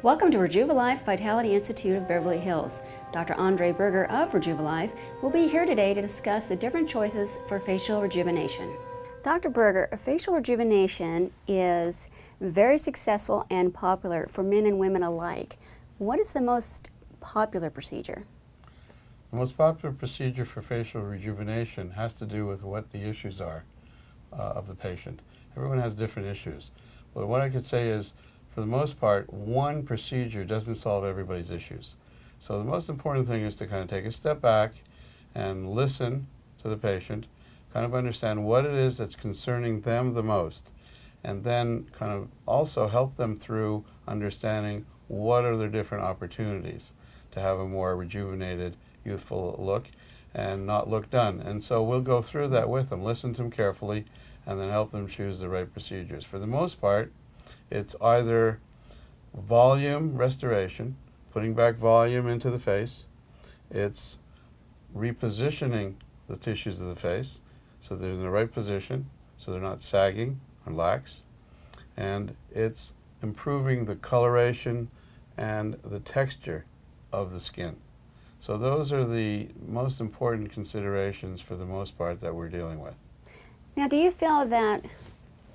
Welcome to Rejuva Vitality Institute of Beverly Hills. Dr. Andre Berger of Rejuva will be here today to discuss the different choices for facial rejuvenation. Dr. Berger, facial rejuvenation is very successful and popular for men and women alike. What is the most popular procedure? The most popular procedure for facial rejuvenation has to do with what the issues are of the patient. Everyone has different issues. But what I could say is, for the most part, one procedure doesn't solve everybody's issues. So the most important thing is to kind of take a step back and listen to the patient, kind of understand what it is that's concerning them the most, and then kind of also help them through understanding what are their different opportunities to have a more rejuvenated, youthful look and not look done. And so we'll go through that with them, listen to them carefully, and then help them choose the right procedures. For the most part, it's either volume restoration, putting back volume into the face. It's repositioning the tissues of the face so they're in the right position, so they're not sagging or lax. And it's improving the coloration and the texture of the skin. So those are the most important considerations for the most part that we're dealing with. Now, do you feel that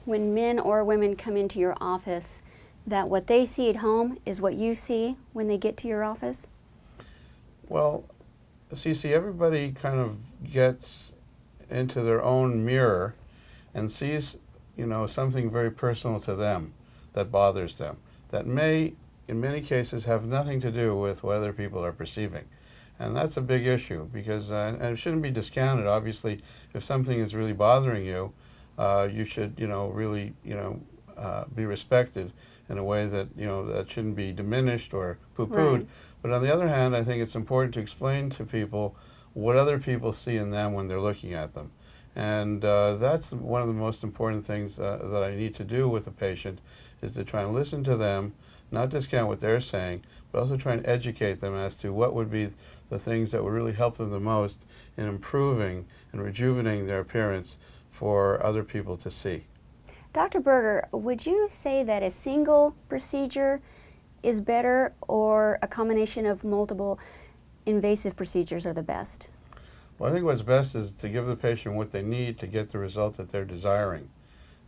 when men or women come into your office, that what they see at home is what you see when they get to your office? Well, CC, everybody kind of gets into their own mirror and sees, something very personal to them that bothers them, that may, in many cases, have nothing to do with what other people are perceiving. And that's a big issue because, and it shouldn't be discounted, obviously, if something is really bothering you, you should, really, be respected in a way that, that shouldn't be diminished or poo-pooed. Right. But on the other hand, I think it's important to explain to people what other people see in them when they're looking at them. And that's one of the most important things that I need to do with a patient, is to try and listen to them, not discount what they're saying, but also try and educate them as to what would be the things that would really help them the most in improving and rejuvenating their appearance for other people to see. Dr. Berger, would you say that a single procedure is better, or a combination of multiple invasive procedures are the best? Well, I think what's best is to give the patient what they need to get the result that they're desiring.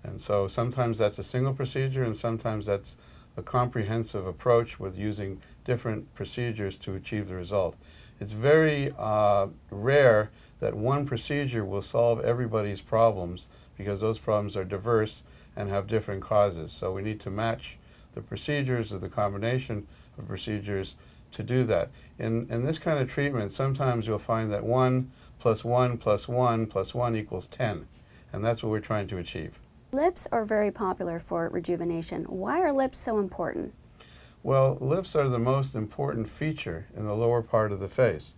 And so sometimes that's a single procedure, and sometimes that's a comprehensive approach with using different procedures to achieve the result. It's very rare that one procedure will solve everybody's problems, because those problems are diverse and have different causes. So we need to match the procedures or the combination of procedures to do that. In this kind of treatment, sometimes you'll find that 1 + 1 + 1 + 1 = 10, and that's what we're trying to achieve. Lips are very popular for rejuvenation. Why are lips so important? Well, lips are the most important feature in the lower part of the face.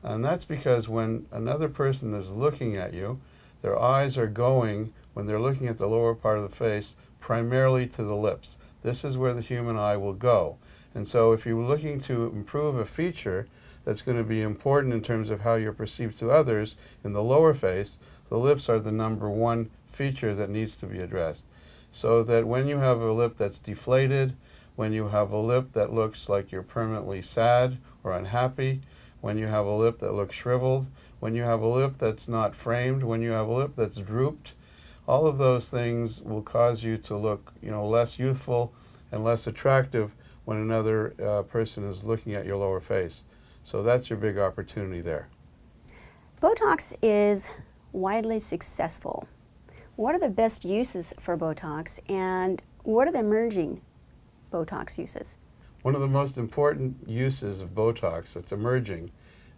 And that's because when another person is looking at you, their eyes are going, when they're looking at the lower part of the face, primarily to the lips. This is where the human eye will go. And so if you're looking to improve a feature that's going to be important in terms of how you're perceived to others in the lower face, the lips are the #1 feature that needs to be addressed. So that when you have a lip that's deflated, when you have a lip that looks like you're permanently sad or unhappy, when you have a lip that looks shriveled, when you have a lip that's not framed, when you have a lip that's drooped, all of those things will cause you to look, less youthful and less attractive when another person is looking at your lower face. So that's your big opportunity there. Botox is widely successful. What are the best uses for Botox, and what are the emerging Botox uses? One of the most important uses of Botox that's emerging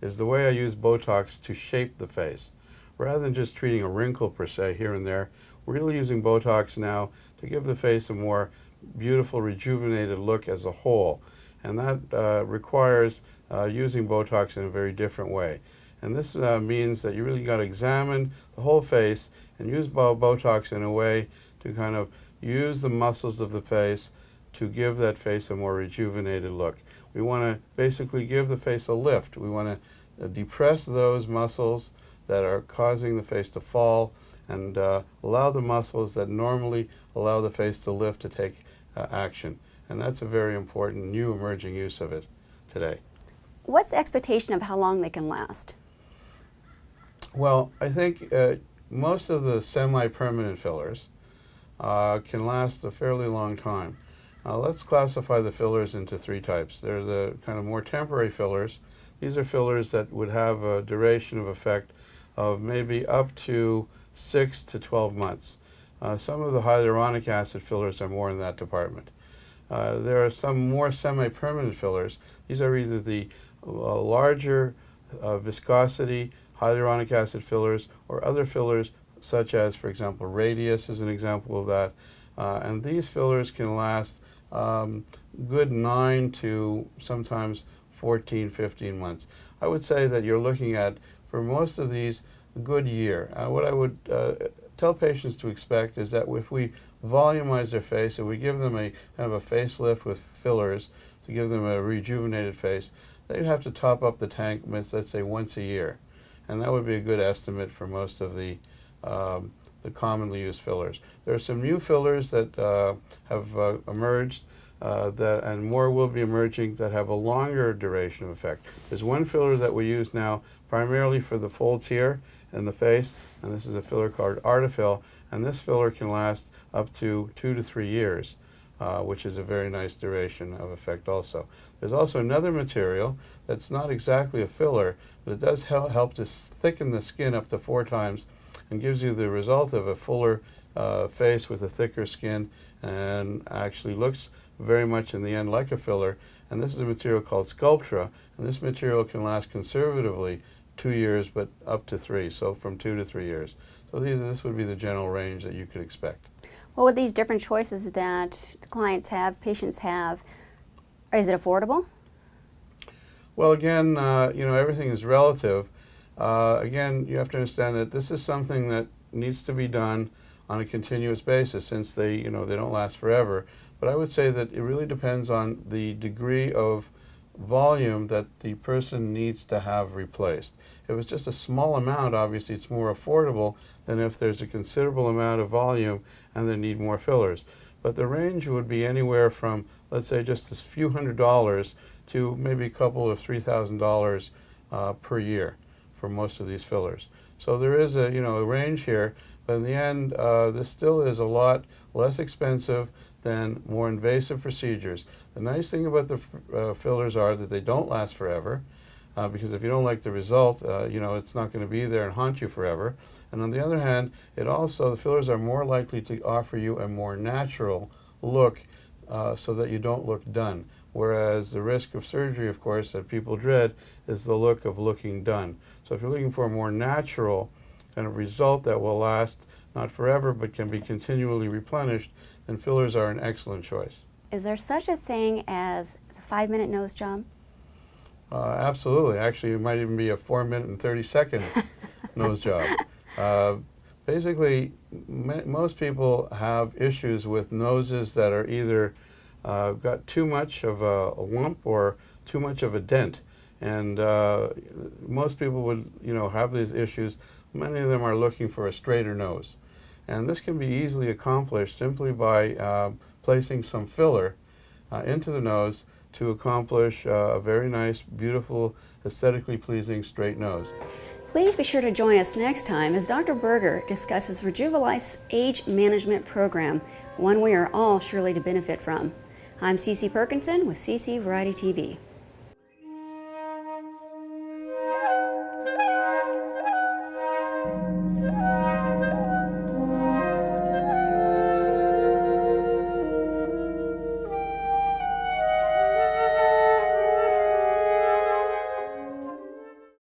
is the way I use Botox to shape the face. Rather than just treating a wrinkle per se here and there, we're really using Botox now to give the face a more beautiful, rejuvenated look as a whole. And that requires using Botox in a very different way. And this means that you really got to examine the whole face and use Botox in a way to kind of use the muscles of the face to give that face a more rejuvenated look. We want to basically give the face a lift. We want to depress those muscles that are causing the face to fall, and allow the muscles that normally allow the face to lift to take action. And that's a very important new emerging use of it today. What's the expectation of how long they can last? Well, I think most of the semi-permanent fillers can last a fairly long time. Let's classify the fillers into three types. They're the kind of more temporary fillers. These are fillers that would have a duration of effect of maybe up to 6 to 12 months. Some of the hyaluronic acid fillers are more in that department. There are some more semi-permanent fillers. These are either the larger viscosity hyaluronic acid fillers or other fillers such as, for example, Radius is an example of that. And these fillers can last good 9 to sometimes 14, 15 months. I would say that you're looking at, for most of these, a good year. What I would tell patients to expect is that if we volumize their face, if we give them a kind of a facelift with fillers to give them a rejuvenated face, they'd have to top up the tank, let's say, once a year. And that would be a good estimate for most of the commonly used fillers. There are some new fillers that have emerged and more will be emerging that have a longer duration of effect. There's one filler that we use now primarily for the folds here in the face, and this is a filler called Artifil, and this filler can last up to 2 to 3 years, which is a very nice duration of effect also. There's also another material that's not exactly a filler, but it does help to thicken the skin up to 4 times and gives you the result of a fuller face with a thicker skin, and actually looks very much in the end like a filler. And this is a material called Sculptra, and this material can last conservatively 2 years, but up to 3, so from 2 to 3 years. So this would be the general range that you could expect. Well, with these different choices that clients have, patients have, is it affordable? Well, again, everything is relative. Again, you have to understand that this is something that needs to be done on a continuous basis, since they don't last forever. But I would say that it really depends on the degree of volume that the person needs to have replaced. If it's just a small amount, obviously it's more affordable than if there's a considerable amount of volume and they need more fillers. But the range would be anywhere from, let's say, just a few $100s to maybe a couple of $3,000 per year for most of these fillers. So there is a range here, but in the end, this still is a lot less expensive than more invasive procedures. The nice thing about the fillers are that they don't last forever, because if you don't like the result, it's not going to be there and haunt you forever. And on the other hand, the fillers are more likely to offer you a more natural look, so that you don't look done. Whereas the risk of surgery, of course, that people dread is the look of looking done. So if you're looking for a more natural kind of result that will last not forever but can be continually replenished, then fillers are an excellent choice. Is there such a thing as the 5-minute nose job? Absolutely. Actually, it might even be a 4-minute and 30-second nose job. Basically, most people have issues with noses that are either got too much of a lump or too much of a dent. And most people would, have these issues. Many of them are looking for a straighter nose. And this can be easily accomplished simply by placing some filler into the nose to accomplish a very nice, beautiful, aesthetically pleasing straight nose. Please be sure to join us next time as Dr. Berger discusses Rejuvalife's age management program, one we are all surely to benefit from. I'm CC Perkinson with CC Variety TV.